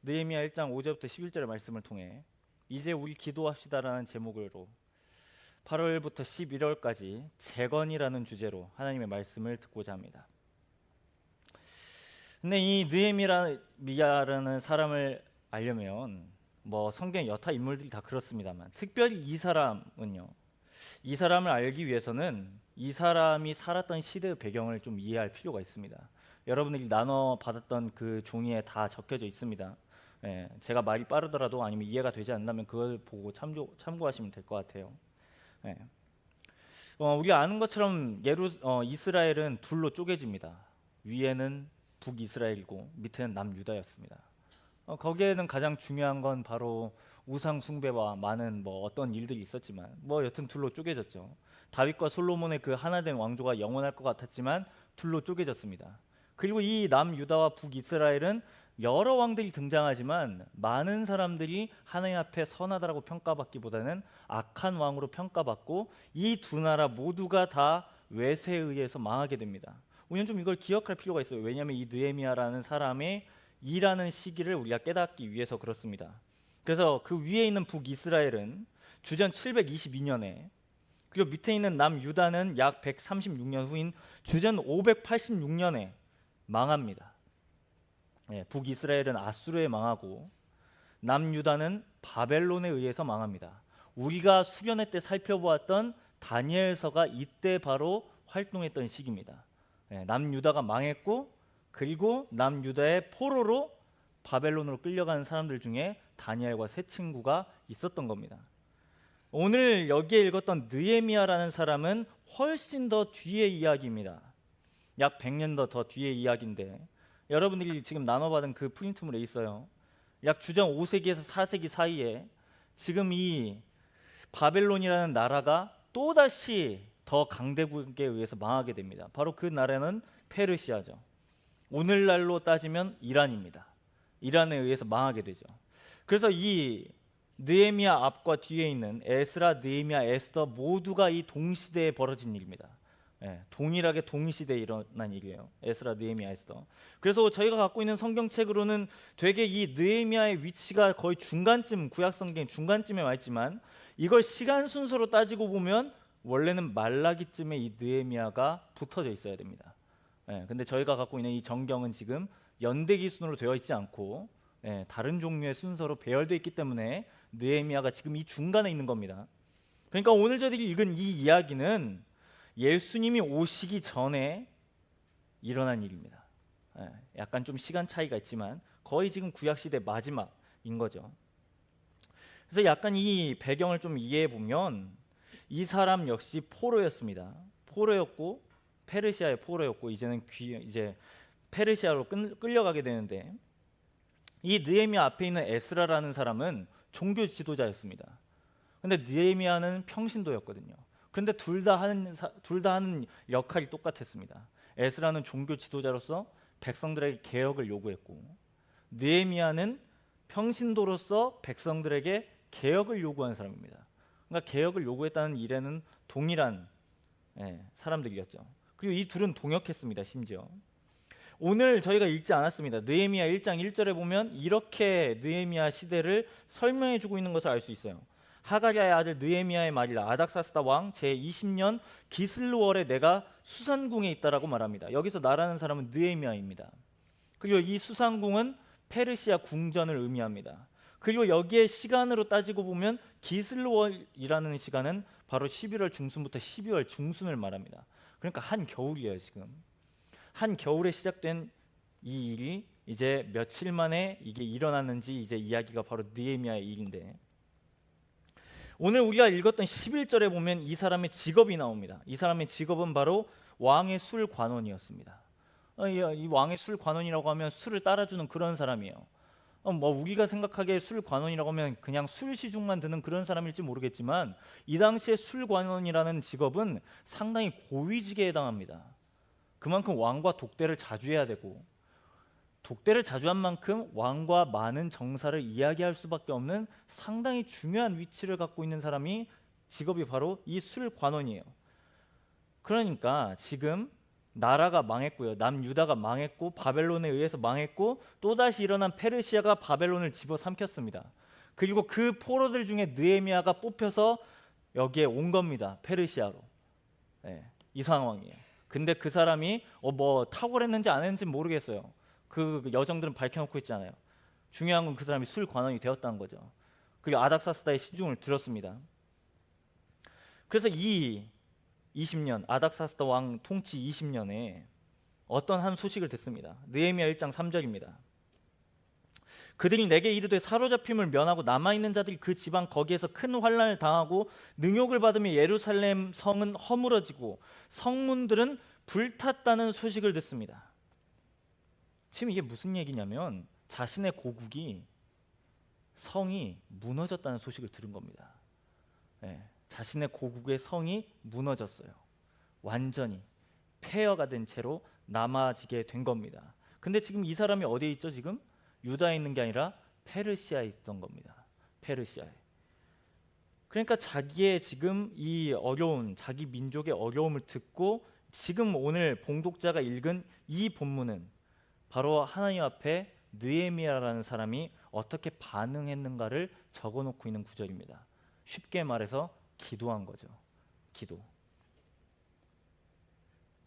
느헤미야 1장 5절부터 11절의 말씀을 통해 이제 우리 기도합시다라는 제목으로 8월부터 11월까지 재건이라는 주제로 하나님의 말씀을 듣고자 합니다. 근데 이 느헤미야라는 사람을 알려면 성경 여타 인물들이 다 그렇습니다만 특별히 이 사람은요, 이 사람을 알기 위해서는 이 사람이 살았던 시대의 배경을 좀 이해할 필요가 있습니다. 여러분들이 나눠 받았던 그 종이에 다 적혀져 있습니다. 제가 말이 빠르더라도 아니면 이해가 되지 않는다면 그걸 보고 참고하시면 될 것 같아요. 우리가 아는 것처럼 이스라엘은 둘로 쪼개집니다. 위에는 북이스라엘이고 밑에는 남유다였습니다. 거기에는 가장 중요한 건 바로 우상 숭배와 많은 어떤 일들이 있었지만 여튼 둘로 쪼개졌죠. 다윗과 솔로몬의 그 하나된 왕조가 영원할 것 같았지만 둘로 쪼개졌습니다. 그리고 이 남유다와 북이스라엘은 여러 왕들이 등장하지만 많은 사람들이 하나님 앞에 선하다라고 평가받기보다는 악한 왕으로 평가받고 이 두 나라 모두가 다 외세에 의해서 망하게 됩니다. 우리는 좀 이걸 기억할 필요가 있어요. 왜냐하면 이 느헤미야라는 사람의 일하는 시기를 우리가 깨닫기 위해서 그렇습니다. 그래서 그 위에 있는 북이스라엘은 주전 722년에 그리고 밑에 있는 남유다는 약 136년 후인 주전 586년에 망합니다. 북이스라엘은 아수르에 망하고 남유다는 바벨론에 의해서 망합니다. 우리가 수련회 때 살펴보았던 다니엘서가 이때 바로 활동했던 시기입니다. 남유다가 망했고 그리고 남유다의 포로로 바벨론으로 끌려가는 사람들 중에 다니엘과 세 친구가 있었던 겁니다. 오늘 여기에 읽었던 느헤미야라는 사람은 훨씬 더 뒤의 이야기입니다. 약 100년 더 뒤의 이야기인데 여러분들이 지금 나눠받은 그 프린트물에 있어요. 약 주전 5세기에서 4세기 사이에 지금 이 바벨론이라는 나라가 또다시 더 강대국에 의해서 망하게 됩니다. 바로 그 나라는 페르시아죠. 오늘날로 따지면 이란입니다. 이란에 의해서 망하게 되죠. 그래서 이 느헤미야 앞과 뒤에 있는 에스라, 느헤미야, 에스더 모두가 이 동시대에 벌어진 일입니다. 동일하게 동시대에 일어난 일이에요. 에스라, 느헤미야, 에스더. 그래서 저희가 갖고 있는 성경책으로는 되게 이 느헤미야의 위치가 거의 중간쯤, 구약 성경 중간쯤에 와 있지만 이걸 시간 순서로 따지고 보면 원래는 말라기쯤에 이 느헤미야가 붙어져 있어야 됩니다. 근데 저희가 갖고 있는 이 정경은 지금 연대기 순으로 되어 있지 않고 다른 종류의 순서로 배열되어 있기 때문에 느헤미야가 지금 이 중간에 있는 겁니다. 그러니까 오늘 저희들이 읽은 이 이야기는 예수님이 오시기 전에 일어난 일입니다. 약간 좀 시간 차이가 있지만 거의 지금 구약시대 마지막인 거죠. 그래서 약간 이 배경을 좀 이해해 보면 이 사람 역시 포로였습니다. 포로였고 페르시아의 포로였고 이제 페르시아로 끌려가게 되는데 이 느헤미야 앞에 있는 에스라라는 사람은 종교 지도자였습니다. 근데 느헤미야는 평신도였거든요. 그런데 둘 다 하는 역할이 똑같았습니다. 에스라는 종교 지도자로서 백성들에게 개혁을 요구했고 느헤미야는 평신도로서 백성들에게 개혁을 요구한 사람입니다. 그러니까 개혁을 요구했다는 일에는 동일한 사람들이었죠. 그리고 이 둘은 동역했습니다. 심지어 오늘 저희가 읽지 않았습니다. 느헤미야 1장 1절에 보면 이렇게 느헤미야 시대를 설명해 주고 있는 것을 알 수 있어요. 하가랴의 아들 느헤미야의 말이라 아닥사스다 왕 제20년 기슬루월에 내가 수산궁에 있다라고 말합니다. 여기서 나라는 사람은 느헤미야입니다. 그리고 이 수산궁은 페르시아 궁전을 의미합니다. 그리고 여기에 시간으로 따지고 보면 기슬루월이라는 시간은 바로 11월 중순부터 12월 중순을 말합니다. 그러니까 한겨울이에요. 지금 한겨울에 시작된 이 일이 이제 며칠 만에 이게 일어났는지 이제 이야기가 바로 느헤미야의 일인데 오늘 우리가 읽었던 11절에 보면 이 사람의 직업이 나옵니다. 이 사람의 직업은 바로 왕의 술 관원이었습니다. 이 왕의 술 관원이라고 하면 술을 따라주는 그런 사람이에요. 우리가 생각하기에 술 관원이라고 하면 그냥 술 시중만 드는 그런 사람일지 모르겠지만 이 당시에 술 관원이라는 직업은 상당히 고위직에 해당합니다. 그만큼 왕과 독대를 자주 해야 되고 독대를 자주 한 만큼 왕과 많은 정사를 이야기할 수밖에 없는 상당히 중요한 위치를 갖고 있는 사람이 직업이 바로 이 술 관원이에요. 그러니까 지금 나라가 망했고요. 남유다가 망했고 바벨론에 의해서 망했고 또다시 일어난 페르시아가 바벨론을 집어삼켰습니다. 그리고 그 포로들 중에 느헤미야가 뽑혀서 여기에 온 겁니다. 페르시아로. 이 상황이에요. 근데 그 사람이 뭐 탁월했는지 안 했는지 모르겠어요. 그 여정들은 밝혀놓고 있잖아요. 중요한 건 그 사람이 술 관원이 되었다는 거죠. 그리고 아닥사스다의 시중을 들었습니다. 그래서 이 20년 아닥사스다 왕 통치 20년에 어떤 한 소식을 듣습니다. 느헤미야 1장 3절입니다. 그들이 내게 이르되 사로잡힘을 면하고 남아있는 자들이 그 지방 거기에서 큰 환난을 당하고 능욕을 받으며 예루살렘 성은 허물어지고 성문들은 불탔다는 소식을 듣습니다. 지금 이게 무슨 얘기냐면 자신의 고국이 성이 무너졌다는 소식을 들은 겁니다. 자신의 고국의 성이 무너졌어요. 완전히 폐허가 된 채로 남아지게 된 겁니다. 근데 지금 이 사람이 어디에 있죠? 지금 유다에 있는 게 아니라 페르시아에 있던 겁니다. 페르시아에. 그러니까 자기의 지금 이 어려운 자기 민족의 어려움을 듣고 지금 오늘 봉독자가 읽은 이 본문은 바로 하나님 앞에 느헤미야라는 사람이 어떻게 반응했는가를 적어놓고 있는 구절입니다. 쉽게 말해서 기도한 거죠. 기도.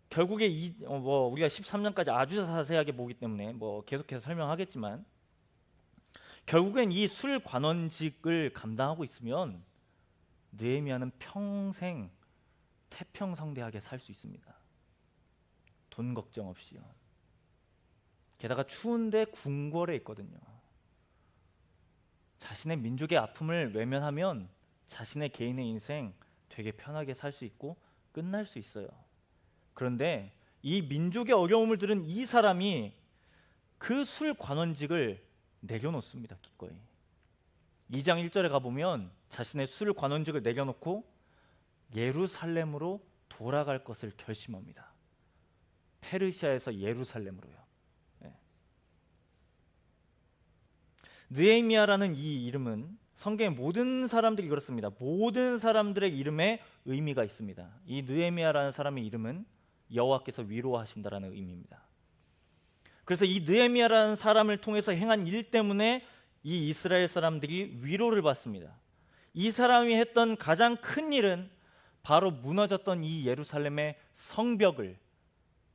결국에 우리가 13장까지 아주 자세하게 보기 때문에 계속해서 설명하겠지만 결국엔 이 술 관원직을 감당하고 있으면 느헤미야는 평생 태평성대하게 살 수 있습니다. 돈 걱정 없이요. 게다가 추운데 궁궐에 있거든요. 자신의 민족의 아픔을 외면하면 자신의 개인의 인생 되게 편하게 살 수 있고 끝날 수 있어요. 그런데 이 민족의 어려움을 들은 이 사람이 그 술 관원직을 내려놓습니다. 기꺼이. 2장 1절에 가보면 자신의 술 관원직을 내려놓고 예루살렘으로 돌아갈 것을 결심합니다. 페르시아에서 예루살렘으로요. 느헤미야라는 이 이름은 성경의 모든 사람들이 그렇습니다. 모든 사람들의 이름에 의미가 있습니다. 이 느헤미야라는 사람의 이름은 여호와께서 위로하신다라는 의미입니다. 그래서 이 느헤미야라는 사람을 통해서 행한 일 때문에 이 이스라엘 사람들이 위로를 받습니다. 이 사람이 했던 가장 큰 일은 바로 무너졌던 이 예루살렘의 성벽을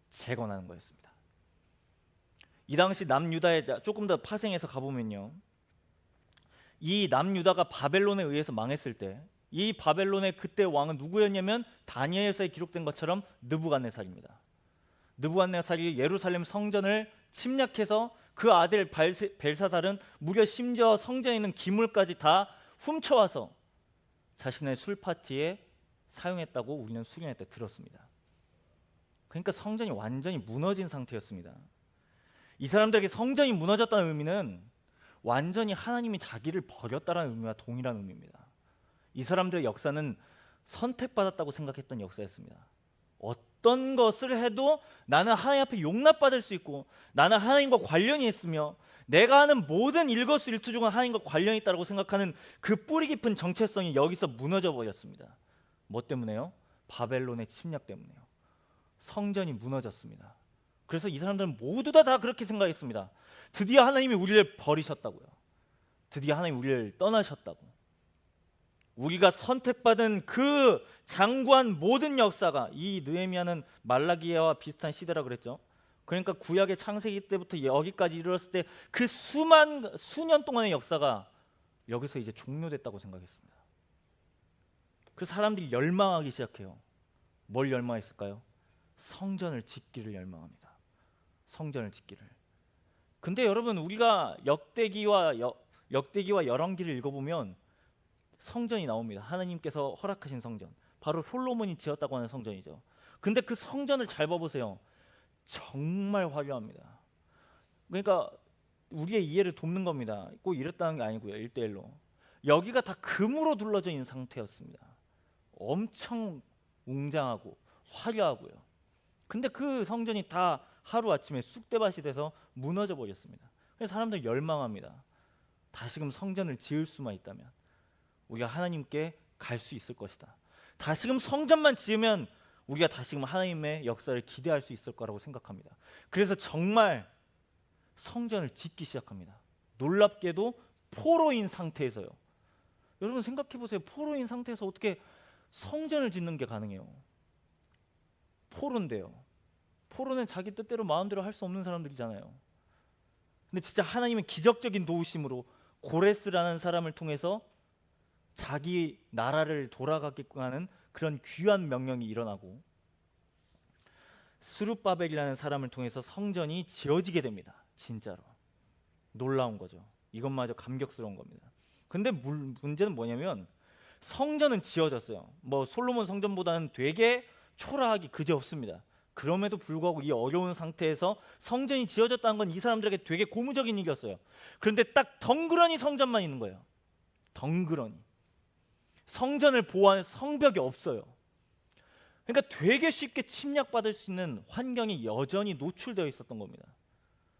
재건하는 거였습니다. 이 당시 남유다에 조금 더 파생해서 가보면요, 이 남유다가 바벨론에 의해서 망했을 때 이 바벨론의 그때 왕은 누구였냐면 다니엘서에 기록된 것처럼 느부갓네살입니다. 느부갓네살이 예루살렘 성전을 침략해서 그 아들 벨사살은 무려 심지어 성전에 있는 기물까지 다 훔쳐와서 자신의 술 파티에 사용했다고 우리는 수련회 때 들었습니다. 그러니까 성전이 완전히 무너진 상태였습니다. 이 사람들에게 성전이 무너졌다는 의미는 완전히 하나님이 자기를 버렸다는 의미와 동일한 의미입니다. 이 사람들의 역사는 선택받았다고 생각했던 역사였습니다. 어떤 것을 해도 나는 하나님 앞에 용납받을 수 있고 나는 하나님과 관련이 있으며 내가 하는 모든 일거수일투족은 하나님과 관련이 있다고 생각하는 그 뿌리 깊은 정체성이 여기서 무너져 버렸습니다. 뭐 때문에요? 바벨론의 침략 때문에요. 성전이 무너졌습니다. 그래서 이 사람들은 모두 다 그렇게 생각했습니다. 드디어 하나님이 우리를 버리셨다고요. 드디어 하나님이 우리를 떠나셨다고. 우리가 선택받은 그 장구한 모든 역사가, 이 느헤미야는 말라기야와 비슷한 시대라 그랬죠. 그러니까 구약의 창세기 때부터 여기까지 이르렀을 때 그 수년 동안의 역사가 여기서 이제 종료됐다고 생각했습니다. 그 사람들이 열망하기 시작해요. 뭘 열망했을까요? 성전을 짓기를 열망합니다. 성전을 짓기를. 근데 여러분, 우리가 역대기와 열왕기를 읽어보면 성전이 나옵니다. 하나님께서 허락하신 성전, 바로 솔로몬이 지었다고 하는 성전이죠. 근데 그 성전을 잘 봐보세요. 정말 화려합니다. 그러니까 우리의 이해를 돕는 겁니다. 꼭 이랬다는 게 아니고요. 1대1로 여기가 다 금으로 둘러져 있는 상태였습니다. 엄청 웅장하고 화려하고요. 근데 그 성전이 다 하루아침에 쑥대밭이 돼서 무너져 버렸습니다. 그래서 사람들이 열망합니다. 다시금 성전을 지을 수만 있다면 우리가 하나님께 갈 수 있을 것이다. 다시금 성전만 지으면 우리가 다시금 하나님의 역사를 기대할 수 있을 거라고 생각합니다. 그래서 정말 성전을 짓기 시작합니다. 놀랍게도 포로인 상태에서요. 여러분 생각해 보세요. 포로인 상태에서 어떻게 성전을 짓는 게 가능해요? 포로인데요. 포로는 자기 뜻대로 마음대로 할 수 없는 사람들이잖아요. 근데 진짜 하나님의 기적적인 도우심으로 고레스라는 사람을 통해서 자기 나라를 돌아가게끔 하는 그런 귀한 명령이 일어나고 스룹바벨이라는 사람을 통해서 성전이 지어지게 됩니다. 진짜로 놀라운 거죠. 이것마저 감격스러운 겁니다. 근데 문제는 뭐냐면 성전은 지어졌어요. 뭐 솔로몬 성전보다는 되게 초라하기 그지없습니다. 그럼에도 불구하고 이 어려운 상태에서 성전이 지어졌다는 건 이 사람들에게 되게 고무적인 일이었어요. 그런데 딱 덩그러니 성전만 있는 거예요. 덩그러니. 성전을 보호하는 성벽이 없어요. 그러니까 되게 쉽게 침략받을 수 있는 환경이 여전히 노출되어 있었던 겁니다.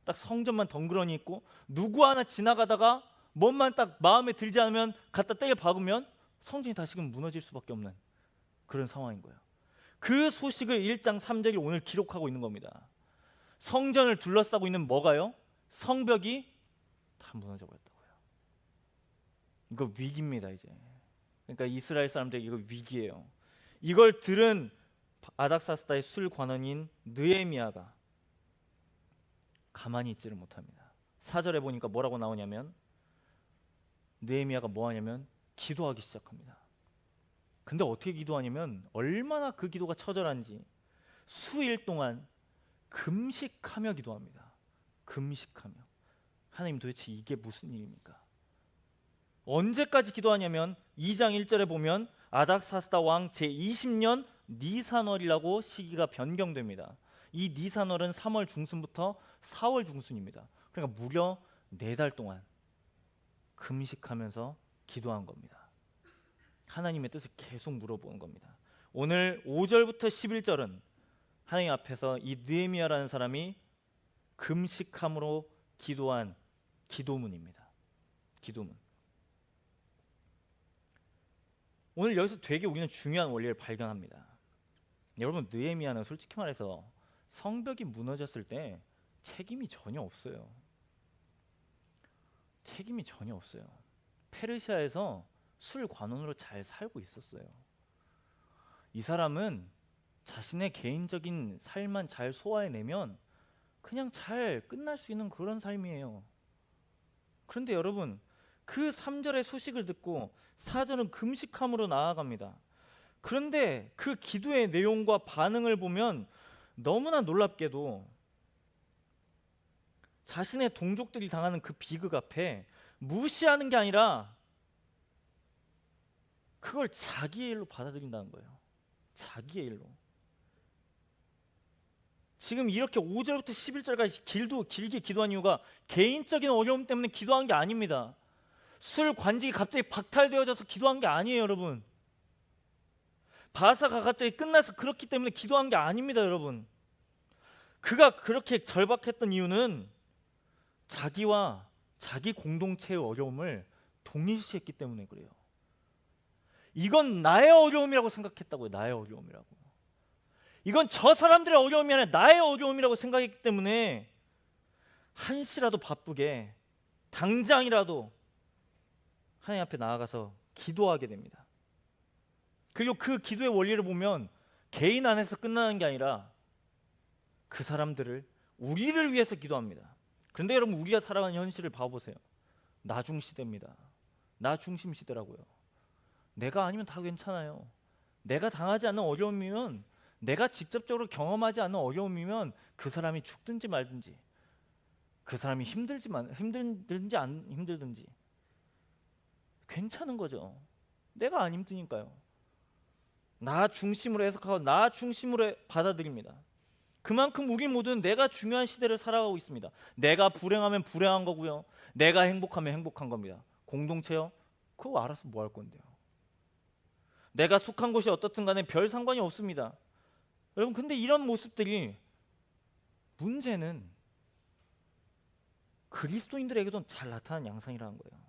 딱 성전만 덩그러니 있고 누구 하나 지나가다가 뭔만 딱 마음에 들지 않으면 갖다 때려 박으면 성전이 다시금 무너질 수밖에 없는 그런 상황인 거예요. 그 소식을 1장 3절이 오늘 기록하고 있는 겁니다. 성전을 둘러싸고 있는 뭐가요? 성벽이 다 무너져 버렸다고요. 이거 위기입니다 이제. 그러니까 이스라엘 사람들에게 이거 위기예요. 이걸 들은 아닥사스다의 술 관원인 느헤미야가 가만히 있지를 못합니다. 4절에 보니까 뭐라고 나오냐면 느헤미야가 뭐 하냐면 기도하기 시작합니다. 근데 어떻게 기도하냐면 얼마나 그 기도가 처절한지 수일 동안 금식하며 기도합니다. 금식하며. 하나님 도대체 이게 무슨 일입니까? 언제까지 기도하냐면 2장 1절에 보면 아닥사스다 왕 제20년 니산월이라고 시기가 변경됩니다. 이 니산월은 3월 중순부터 4월 중순입니다. 그러니까 무려 4달 동안 금식하면서 기도한 겁니다. 하나님의 뜻을 계속 물어보는 겁니다. 오늘 5절부터 11절은 하나님 앞에서 이 느헤미야라는 사람이 금식함으로 기도한 기도문입니다. 기도문. 오늘 여기서 되게 우리는 중요한 원리를 발견합니다. 여러분, 느헤미야는 솔직히 말해서 성벽이 무너졌을 때 책임이 전혀 없어요. 책임이 전혀 없어요. 페르시아에서 술 관원으로 잘 살고 있었어요. 이 사람은 자신의 개인적인 삶만 잘 소화해내면 그냥 잘 끝날 수 있는 그런 삶이에요. 그런데 여러분, 그 3절의 소식을 듣고 4절은 금식함으로 나아갑니다. 그런데 그 기도의 내용과 반응을 보면 너무나 놀랍게도 자신의 동족들이 당하는 그 비극 앞에 무시하는 게 아니라 그걸 자기의 일로 받아들인다는 거예요. 자기의 일로. 지금 이렇게 5절부터 11절까지 길게 기도한 이유가 개인적인 어려움 때문에 기도한 게 아닙니다. 술 관직이 갑자기 박탈되어져서 기도한 게 아니에요, 여러분. 바사가 갑자기 끝나서 그렇기 때문에 기도한 게 아닙니다, 여러분. 그가 그렇게 절박했던 이유는 자기와 자기 공동체의 어려움을 동일시했기 때문에 그래요. 이건 나의 어려움이라고 생각했다고요. 나의 어려움이라고. 이건 저 사람들의 어려움이 아니라 나의 어려움이라고 생각했기 때문에 한시라도 바쁘게 당장이라도 하나님 앞에 나아가서 기도하게 됩니다. 그리고 그 기도의 원리를 보면 개인 안에서 끝나는 게 아니라 그 사람들을, 우리를 위해서 기도합니다. 그런데 여러분, 우리가 살아가는 현실을 봐보세요. 나중 시대입니다. 나 중심 시대라고요. 내가 아니면 다 괜찮아요. 내가 당하지 않는 어려움이면, 내가 직접적으로 경험하지 않는 어려움이면 그 사람이 죽든지 말든지, 그 사람이 힘들든지 안 힘들든지 괜찮은 거죠. 내가 안 힘드니까요. 나 중심으로 해석하고 나 중심으로 받아들입니다. 그만큼 우리 모두는 내가 중요한 시대를 살아가고 있습니다. 내가 불행하면 불행한 거고요. 내가 행복하면 행복한 겁니다. 공동체요? 그거 알아서 뭐 할 건데요. 내가 속한 곳이 어떻든 간에 별 상관이 없습니다. 여러분, 근데 이런 모습들이, 문제는 그리스도인들에게도 잘 나타나는 양상이라는 거예요.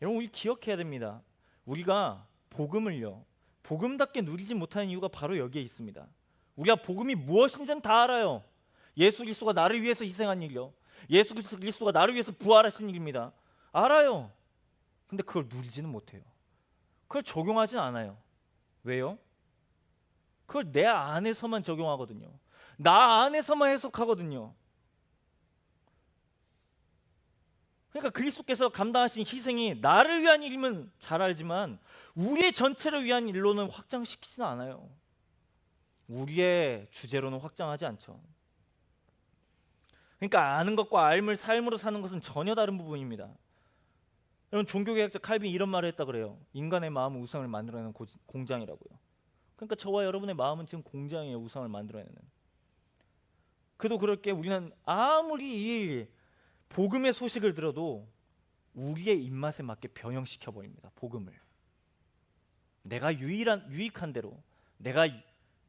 여러분, 우리 기억해야 됩니다. 우리가 복음을요, 복음답게 누리지 못하는 이유가 바로 여기에 있습니다. 우리가 복음이 무엇인지는 다 알아요. 예수 그리스도가 나를 위해서 희생한 일이요, 예수 그리스도가 나를 위해서 부활하신 일입니다. 알아요. 근데 그걸 누리지는 못해요. 그걸 적용하진 않아요. 왜요? 그걸 내 안에서만 적용하거든요. 나 안에서만 해석하거든요. 그러니까 그리스도께서 감당하신 희생이 나를 위한 일이면 잘 알지만 우리의 전체를 위한 일로는 확장시키지는 않아요. 우리의 주제로는 확장하지 않죠. 그러니까 아는 것과 알물 삶으로 사는 것은 전혀 다른 부분입니다. 여러분, 종교개혁자 칼빈이 이런 말을 했다 그래요. 인간의 마음은 우상을 만들어내는 공장이라고요. 그러니까 저와 여러분의 마음은 지금 공장이에요. 우상을 만들어내는. 그도 그럴 게 우리는 아무리 이 복음의 소식을 들어도 우리의 입맛에 맞게 변형시켜 버립니다. 복음을. 내가 유익한 대로, 내가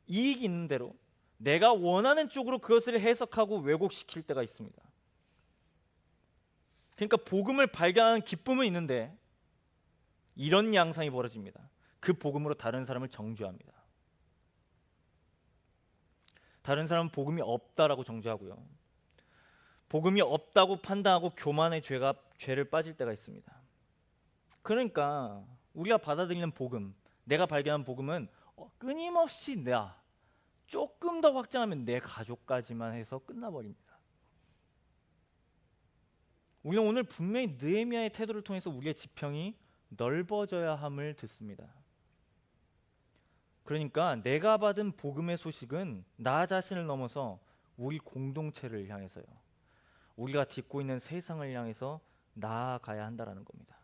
이익 있는 대로, 내가 원하는 쪽으로 그것을 해석하고 왜곡시킬 때가 있습니다. 그러니까 복음을 발견하는 기쁨은 있는데 이런 양상이 벌어집니다. 그 복음으로 다른 사람을 정죄합니다. 다른 사람은 복음이 없다라고 정죄하고요, 복음이 없다고 판단하고 교만의 죄를 빠질 때가 있습니다. 그러니까 우리가 받아들이는 복음, 내가 발견한 복음은 끊임없이 나 조금 더 확장하면 내 가족까지만 해서 끝나버립니다. 우리는 오늘 분명히 느헤미야의 태도를 통해서 우리의 지평이 넓어져야 함을 듣습니다. 그러니까 내가 받은 복음의 소식은 나 자신을 넘어서 우리 공동체를 향해서요, 우리가 딛고 있는 세상을 향해서 나아가야 한다라는 겁니다.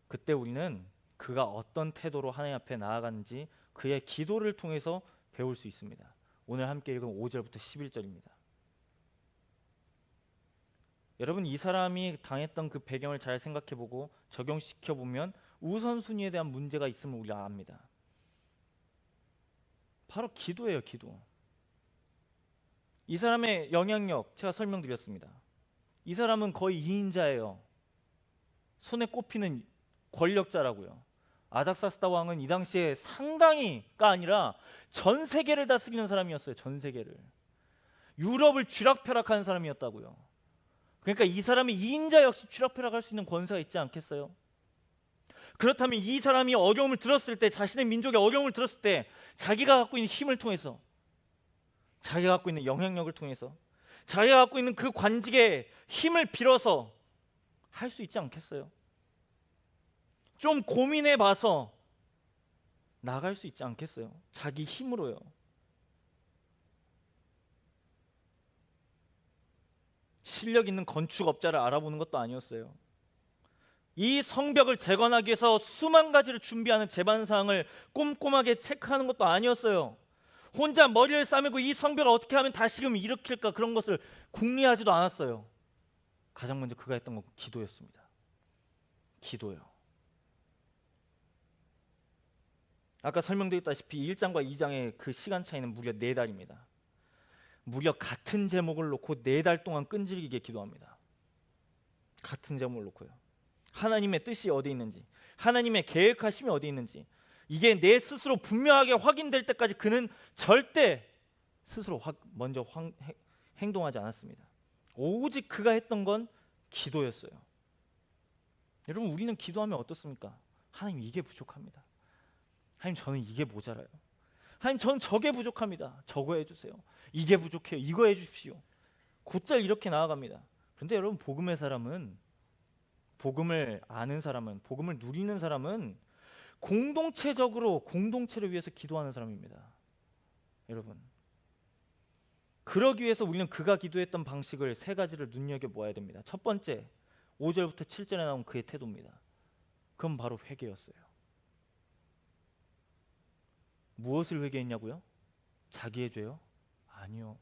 그때 우리는 그가 어떤 태도로 하나님 앞에 나아가는지 그의 기도를 통해서 배울 수 있습니다. 오늘 함께 읽은 5절부터 11절입니다. 여러분, 이 사람이 당했던 그 배경을 잘 생각해보고 적용시켜보면 우선순위에 대한 문제가 있음을 우리가 압니다. 바로 기도예요. 기도. 이 사람의 영향력 제가 설명드렸습니다. 이 사람은 거의 2인자예요. 손에 꼽히는 권력자라고요. 아닥사스다 왕은 이 당시에 상당히가 아니라 전 세계를 다스리는 사람이었어요. 전 세계를. 유럽을 쥐락펴락하는 사람이었다고요. 그러니까 이 사람이 2인자 역시 쥐락펴락할 수 있는 권세가 있지 않겠어요? 그렇다면 이 사람이 어려움을 들었을 때, 자신의 민족의 어려움을 들었을 때 자기가 갖고 있는 힘을 통해서, 자기가 갖고 있는 영향력을 통해서, 자기가 갖고 있는 그 관직의 힘을 빌어서 할 수 있지 않겠어요? 좀 고민해 봐서 나갈 수 있지 않겠어요? 자기 힘으로요. 실력 있는 건축업자를 알아보는 것도 아니었어요. 이 성벽을 재건하기 위해서 수만 가지를 준비하는 제반사항을 꼼꼼하게 체크하는 것도 아니었어요. 혼자 머리를 싸매고 이 성벽을 어떻게 하면 다시금 일으킬까, 그런 것을 궁리하지도 않았어요. 가장 먼저 그가 했던 건 기도였습니다. 기도요. 아까 설명드렸다시피 1장과 2장의 그 시간 차이는 무려 4달입니다. 무려 같은 제목을 놓고 4달 동안 끈질기게 기도합니다. 같은 제목을 놓고요. 하나님의 뜻이 어디 있는지, 하나님의 계획하심이 어디 있는지, 이게 내 스스로 분명하게 확인될 때까지 그는 절대 스스로 먼저 행동하지 않았습니다. 오직 그가 했던 건 기도였어요. 여러분, 우리는 기도하면 어떻습니까? 하나님, 이게 부족합니다. 하나님, 저는 이게 모자라요. 하나님, 저는 저게 부족합니다. 저거 해주세요. 이게 부족해요. 이거 해주십시오. 곧잘 이렇게 나아갑니다. 그런데 여러분, 복음의 사람은, 복음을 아는 사람은, 복음을 누리는 사람은 공동체적으로 공동체를 위해서 기도하는 사람입니다. 여러분, 그러기 위해서 우리는 그가 기도했던 방식을 3가지를 눈여겨보아야 됩니다. 첫 번째, 5절부터 7절에 나온 그의 태도입니다. 그건 바로 회개였어요. 무엇을 회개했냐고요? 자기의 죄요? 아니요.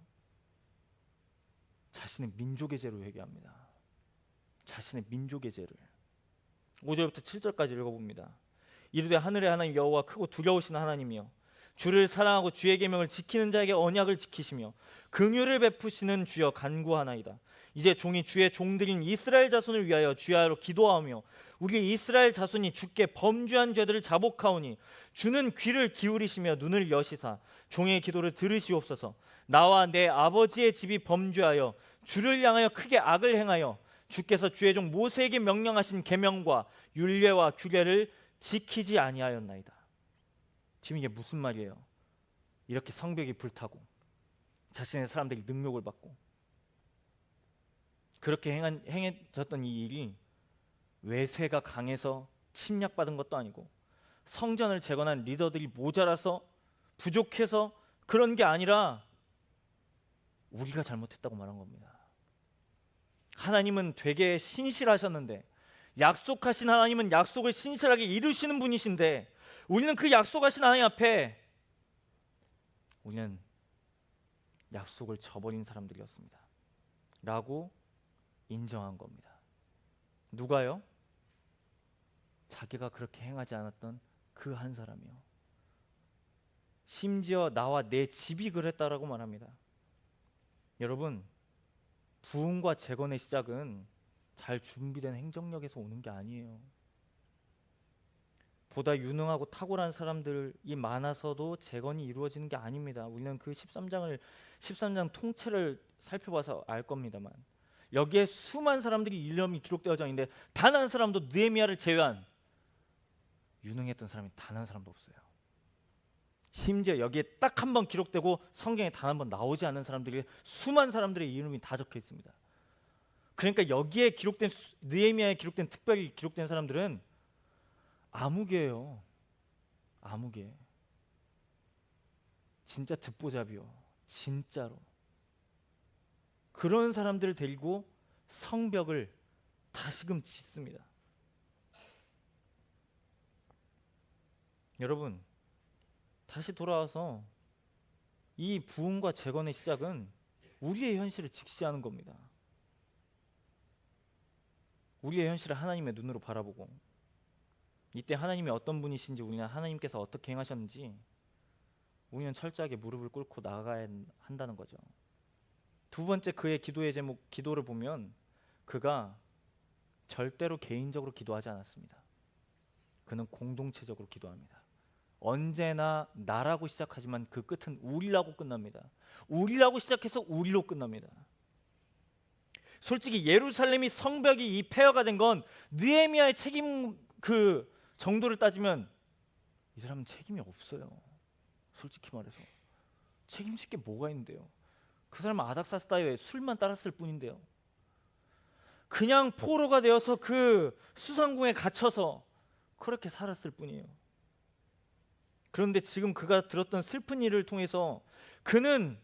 자신의 민족의 죄로 회개합니다. 자신의 민족의 죄를. 5절부터 7절까지 읽어봅니다. 이르되 하늘의 하나님 여호와 크고 두려우신 하나님이여, 주를 사랑하고 주의 계명을 지키는 자에게 언약을 지키시며 긍휼을 베푸시는 주여 간구하나이다. 이제 종이 주의 종들인 이스라엘 자손을 위하여 주야로 기도하며 우리 이스라엘 자손이 주께 범죄한 죄들을 자복하오니 주는 귀를 기울이시며 눈을 여시사 종의 기도를 들으시옵소서. 나와 내 아버지의 집이 범죄하여 주를 향하여 크게 악을 행하여 주께서 주의 종 모세에게 명령하신 계명과 율례와 규례를 지키지 아니하였나이다. 지금 이게 무슨 말이에요? 이렇게 성벽이 불타고 자신의 사람들이 능욕을 받고 그렇게 행해졌던 이 일이 외세가 강해서 침략받은 것도 아니고 성전을 재건한 리더들이 모자라서 부족해서 그런 게 아니라 우리가 잘못했다고 말한 겁니다. 하나님은 되게 신실하셨는데, 약속하신 하나님은 약속을 신실하게 이루시는 분이신데 우리는 그 약속하신 하나님 앞에 우리는 약속을 저버린 사람들이었습니다 라고 인정한 겁니다. 누가요? 자기가 그렇게 행하지 않았던 그 한 사람이요. 심지어 나와 내 집이 그랬다라고 말합니다. 여러분, 부흥과 재건의 시작은 잘 준비된 행정력에서 오는 게 아니에요. 보다 유능하고 탁월한 사람들이 많아서도 재건이 이루어지는 게 아닙니다. 우리는 그 13장 통째를 살펴봐서 알 겁니다만, 여기에 수많은 사람들이 이름이 기록되어져 있는데 단 한 사람도 느헤미야를 제외한 유능했던 사람이 단 한 사람도 없어요. 심지어 여기에 딱 한 번 기록되고 성경에 단 한 번 나오지 않는 사람들이 수많은 사람들의 이름이 다 적혀 있습니다. 그러니까 여기에 기록된 느헤미야에 기록된 특별히 기록된 사람들은 아무개예요. 아무개. 진짜 듣보잡이요. 진짜로. 그런 사람들을 데리고 성벽을 다시금 짓습니다. 여러분, 다시 돌아와서 이 부흥과 재건의 시작은 우리의 현실을 직시하는 겁니다. 우리의 현실을 하나님의 눈으로 바라보고 이때 하나님이 어떤 분이신지, 우리는 하나님께서 어떻게 행하셨는지 우리는 철저하게 무릎을 꿇고 나아가야 한다는 거죠. 두 번째, 그의 기도의 제목, 기도를 보면 그가 절대로 개인적으로 기도하지 않았습니다. 그는 공동체적으로 기도합니다. 언제나 나라고 시작하지만 그 끝은 우리라고 끝납니다. 우리라고 시작해서 우리로 끝납니다. 솔직히 예루살렘이 성벽이 이 폐허가 된 건 느헤미야의 책임 그 정도를 따지면 이 사람은 책임이 없어요. 솔직히 말해서 책임질 게 뭐가 있는데요. 그 사람은 아닥사스다에 술만 따랐을 뿐인데요. 그냥 포로가 되어서 그 수상궁에 갇혀서 그렇게 살았을 뿐이에요. 그런데 지금 그가 들었던 슬픈 일을 통해서 그는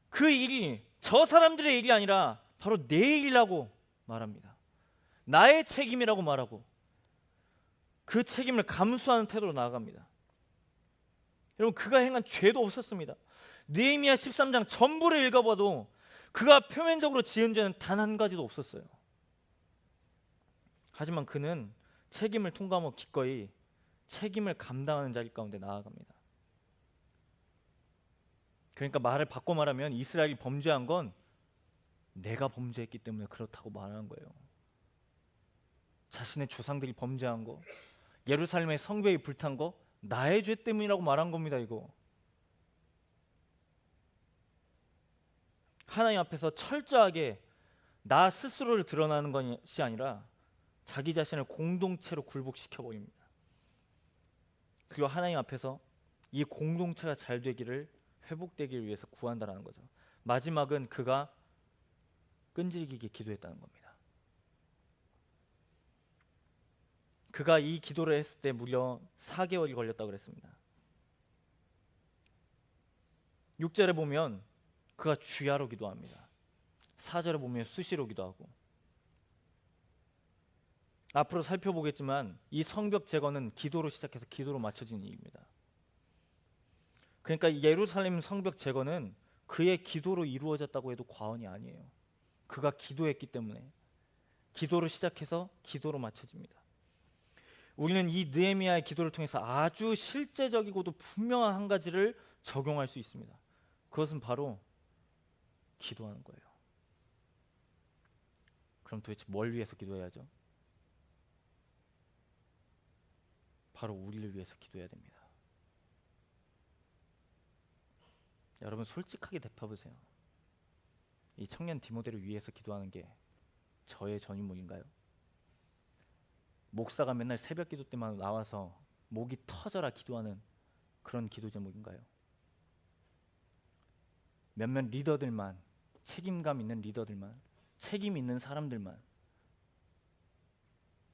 그 일이 저 사람들의 일이 아니라 바로 내 일이라고 말합니다. 나의 책임이라고 말하고 그 책임을 감수하는 태도로 나아갑니다. 여러분, 그가 행한 죄도 없었습니다. 느헤미야 13장 전부를 읽어봐도 그가 표면적으로 지은 죄는 단 한 가지도 없었어요. 하지만 그는 책임을 통감하고 기꺼이 책임을 감당하는 자리 가운데 나아갑니다. 그러니까 말을 바꿔 말하면 이스라엘이 범죄한 건 내가 범죄했기 때문에 그렇다고 말하는 거예요. 자신의 조상들이 범죄한 거, 예루살렘의 성벽이 불탄 거 나의 죄 때문이라고 말한 겁니다. 이거 하나님 앞에서 철저하게 나 스스로를 드러나는 것이 아니라 자기 자신을 공동체로 굴복시켜 버립니다. 그리고 하나님 앞에서 이 공동체가 잘 되기를, 회복되기를 위해서 구한다는 거죠. 마지막은 그가 끈질기게 기도했다는 겁니다. 그가 이 기도를 했을 때 무려 4개월이 걸렸다고 그랬습니다. 6절에 보면 그가 주야로 기도합니다. 4절에 보면 수시로 기도하고, 앞으로 살펴보겠지만 이 성벽 재건은 기도로 시작해서 기도로 맞춰진 일입니다. 그러니까 예루살렘 성벽 재건은 그의 기도로 이루어졌다고 해도 과언이 아니에요. 그가 기도했기 때문에 기도로 시작해서 기도로 맞춰집니다. 우리는 이 느헤미야의 기도를 통해서 아주 실제적이고도 분명한 한 가지를 적용할 수 있습니다. 그것은 바로 기도하는 거예요. 그럼 도대체 뭘 위해서 기도해야죠? 바로 우리를 위해서 기도해야 됩니다. 여러분 솔직하게 대답해보세요. 이 청년 디모데를 위해서 기도하는 게 저의 전유물인가요? 목사가 맨날 새벽 기도 때만 나와서 목이 터져라 기도하는 그런 기도 제목인가요? 몇몇 리더들만, 책임감 있는 리더들만, 책임 있는 사람들만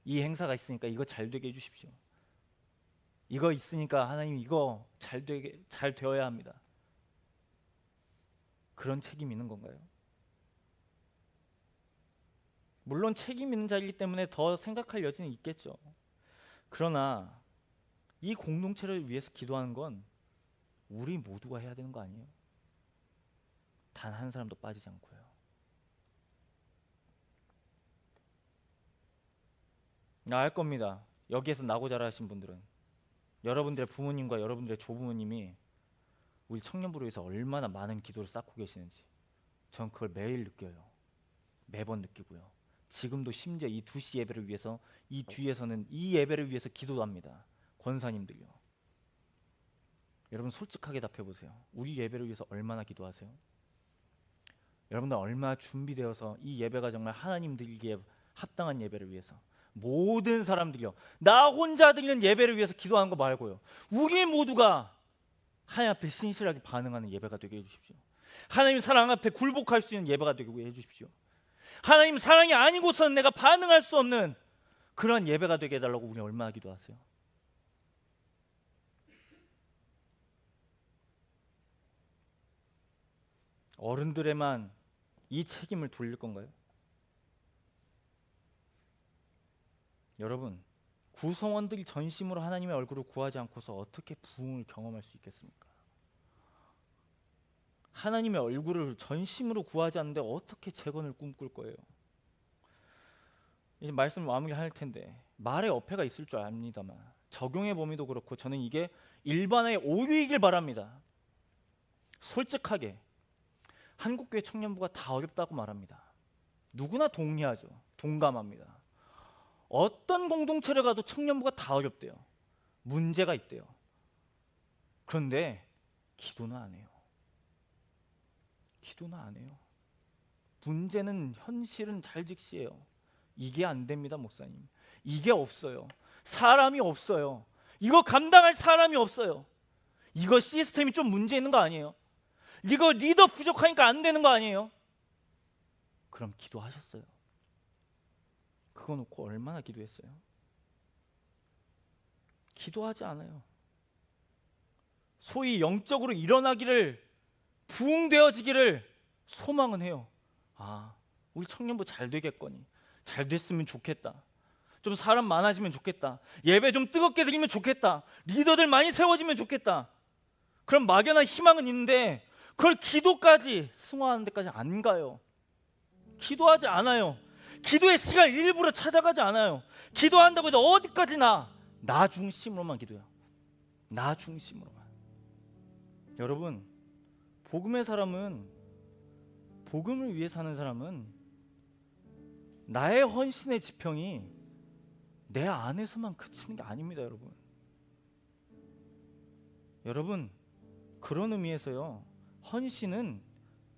이 행사가 있으니까 이거 잘 되게 해주십시오. 이거 있으니까 하나님 이거 잘 되어야 합니다. 그런 책임 있는 건가요? 물론 책임 있는 자이기 때문에 더 생각할 여지는 있겠죠. 그러나 이 공동체를 위해서 기도하는 건 우리 모두가 해야 되는 거 아니에요? 단 한 사람도 빠지지 않고요. 알 겁니다. 여기에서 나고 자라신 분들은 여러분들의 부모님과 여러분들의 조부모님이 우리 청년부를 위해서 얼마나 많은 기도를 쌓고 계시는지 전 그걸 매일 느껴요. 매번 느끼고요. 지금도 심지어 이 2시 예배를 위해서 이 뒤에서는 이 예배를 위해서 기도도 합니다. 권사님들요. 여러분 솔직하게 답해보세요. 우리 예배를 위해서 얼마나 기도하세요? 여러분들 얼마나 준비되어서 이 예배가 정말 하나님 드리기에 합당한 예배를 위해서 모든 사람들이요, 나 혼자 드리는 예배를 위해서 기도하는 거 말고요, 우리 모두가 하나님 앞에 신실하게 반응하는 예배가 되게 해주십시오. 하나님 사랑 앞에 굴복할 수 있는 예배가 되게 해주십시오. 하나님 사랑이 아니고서는 내가 반응할 수 없는 그런 예배가 되게 해달라고 우리 얼마나 기도하세요? 어른들에만 이 책임을 돌릴 건가요? 여러분, 구성원들이 전심으로 하나님의 얼굴을 구하지 않고서 어떻게 부흥을 경험할 수 있겠습니까? 하나님의 얼굴을 전심으로 구하지 않는데 어떻게 재건을 꿈꿀 거예요? 이제 말씀 마무리할 텐데 말에 어폐가 있을 줄 압니다만 적용의 범위도 그렇고 저는 이게 일반의 오류이길 바랍니다. 솔직하게 한국교회 청년부가 다 어렵다고 말합니다. 누구나 동의하죠. 동감합니다. 어떤 공동체를 가도 청년부가 다 어렵대요. 문제가 있대요. 그런데 기도는 안 해요. 기도는 안 해요. 문제는 현실은 잘 직시해요. 이게 안 됩니다, 목사님. 이게 없어요. 사람이 없어요. 이거 감당할 사람이 없어요. 이거 시스템이 좀 문제 있는 거 아니에요? 이거 리더 부족하니까 안 되는 거 아니에요? 그럼 기도하셨어요? 그거 놓고 얼마나 기도했어요? 기도하지 않아요. 소위 영적으로 일어나기를, 부흥되어지기를 소망은 해요. 아, 우리 청년부 잘 되겠거니, 잘 됐으면 좋겠다, 좀 사람 많아지면 좋겠다, 예배 좀 뜨겁게 드리면 좋겠다, 리더들 많이 세워지면 좋겠다. 그럼 막연한 희망은 있는데 그걸 기도까지 승화하는 데까지 안 가요. 기도하지 않아요. 기도의 시간 일부러 찾아가지 않아요. 기도한다고 해도 어디까지나 나 중심으로만 기도해요. 나 중심으로만. 여러분, 복음의 사람은, 복음을 위해 사는 사람은 나의 헌신의 지평이 내 안에서만 그치는 게 아닙니다. 여러분 그런 의미에서요, 헌신은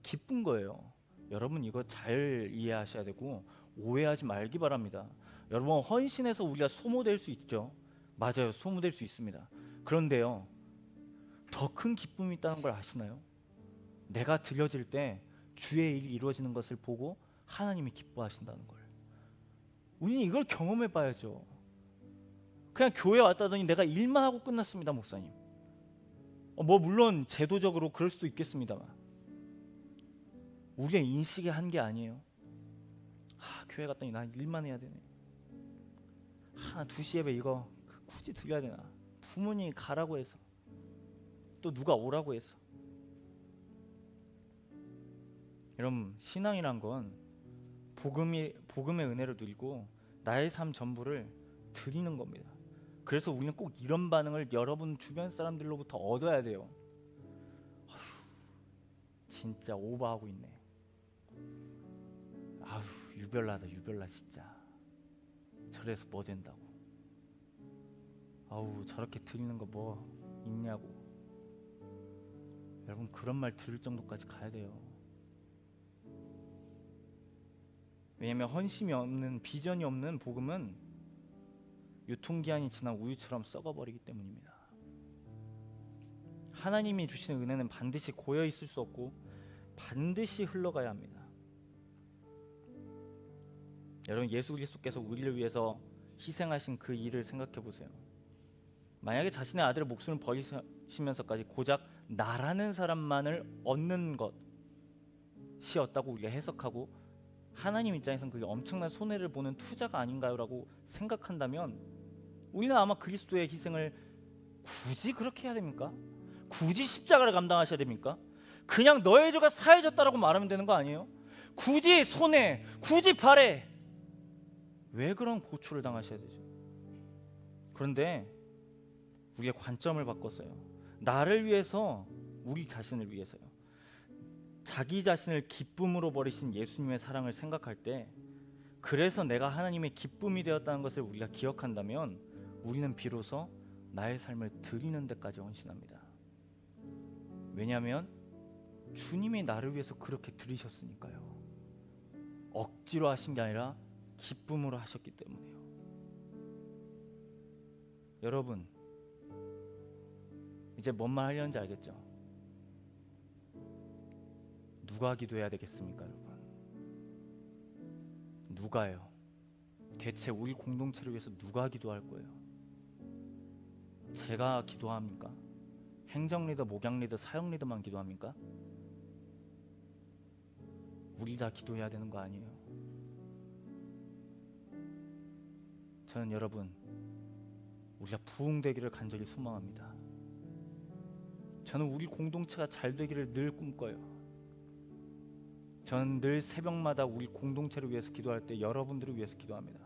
기쁜 거예요. 여러분 이거 잘 이해하셔야 되고 오해하지 말기 바랍니다. 여러분 헌신해서 우리가 소모될 수 있죠. 맞아요, 소모될 수 있습니다. 그런데요, 더 큰 기쁨이 있다는 걸 아시나요? 내가 드려질 때 주의 일이 이루어지는 것을 보고 하나님이 기뻐하신다는 걸. 우리는 이걸 경험해 봐야죠. 그냥 교회 왔다더니 내가 일만 하고 끝났습니다, 목사님. 뭐 물론 제도적으로 그럴 수도 있겠습니다만 우리의 인식의 한계 아니에요. 교회 갔더니 나 일만 해야 되네. 2시 예배 이거 굳이 드려야 되나? 부모님이 가라고 해서, 또 누가 오라고 해서. 여러분 신앙이란 건 복음의 은혜를 누리고 나의 삶 전부를 드리는 겁니다. 그래서 우리는 꼭 이런 반응을 여러분 주변 사람들로부터 얻어야 돼요. 아휴, 진짜 오버하고 있네. 아휴, 유별나다 유별나 진짜. 저래서 뭐 된다고. 아우, 저렇게 들리는 거 뭐 있냐고. 여러분, 그런 말 들을 정도까지 가야 돼요. 왜냐면 헌심이 없는, 비전이 없는 복음은 유통기한이 지난 우유처럼 썩어버리기 때문입니다. 하나님이 주시는 은혜는 반드시 고여 있을 수 없고 반드시 흘러가야 합니다. 여러분, 예수 그리스도께서 우리를 위해서 희생하신 그 일을 생각해 보세요. 만약에 자신의 아들의 목숨을 버리시면서까지 고작 나라는 사람만을 얻는 것이었다고 우리가 해석하고, 하나님 입장에서는 그게 엄청난 손해를 보는 투자가 아닌가요? 라고 생각한다면 우리는 아마 그리스도의 희생을 굳이 그렇게 해야 됩니까? 굳이 십자가를 감당하셔야 됩니까? 그냥 너의 죄가 사해졌다라고 말하면 되는 거 아니에요? 굳이 손해, 굳이 발해, 왜 그런 고초를 당하셔야 되죠? 그런데 우리의 관점을 바꿨어요. 나를 위해서, 우리 자신을 위해서요. 자기 자신을 기쁨으로 버리신 예수님의 사랑을 생각할 때, 그래서 내가 하나님의 기쁨이 되었다는 것을 우리가 기억한다면 우리는 비로소 나의 삶을 드리는 데까지 헌신합니다. 왜냐하면 주님이 나를 위해서 그렇게 드리셨으니까요. 억지로 하신 게 아니라 기쁨으로 하셨기 때문에요. 여러분, 이제 뭔 말 하려는지 알겠죠? 누가 기도해야 되겠습니까, 여러분? 누가요? 대체 우리 공동체를 위해서 누가 기도할 거예요? 제가 기도합니까? 행정 리더, 목양 리더, 사역 리더만 기도합니까? 우리 다 기도해야 되는 거 아니에요? 저는 여러분, 우리가 부흥되기를 간절히 소망합니다. 저는 우리 공동체가 잘 되기를 늘 꿈꿔요. 저는 늘 새벽마다 우리 공동체를 위해서 기도할 때 여러분들을 위해서 기도합니다.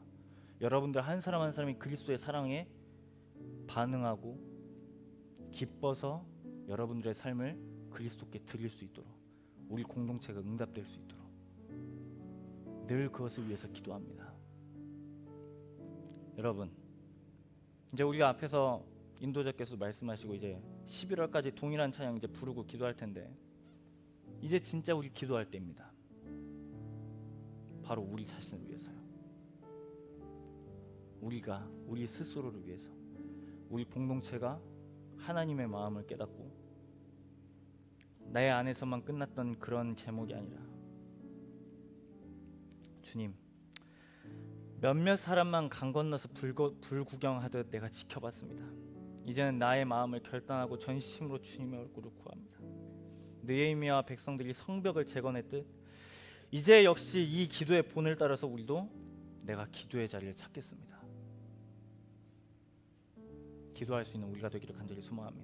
여러분들 한 사람 한 사람이 그리스도의 사랑에 반응하고 기뻐서 여러분들의 삶을 그리스도께 드릴 수 있도록, 우리 공동체가 응답될 수 있도록 늘 그것을 위해서 기도합니다. 여러분, 이제 우리가 앞에서 인도자께서 말씀하시고 이제 11월까지 동일한 찬양 이제 부르고 기도할 텐데, 이제 진짜 우리 기도할 때입니다. 바로 우리 자신을 위해서요. 우리가 우리 스스로를 위해서, 우리 공동체가 하나님의 마음을 깨닫고 나의 안에서만 끝났던 그런 제목이 아니라, 주님, 몇몇 사람만 강 건너서 불구경하듯 내가 지켜봤습니다. 이제는 나의 마음을 결단하고 전심으로 주님의 얼굴을 구합니다. 느헤미야와 백성들이 성벽을 재건했듯 이제 역시 이 기도의 본을 따라서 우리도 내가 기도의 자리를 찾겠습니다. 기도할 수 있는 우리가 되기를 간절히 소망합니다.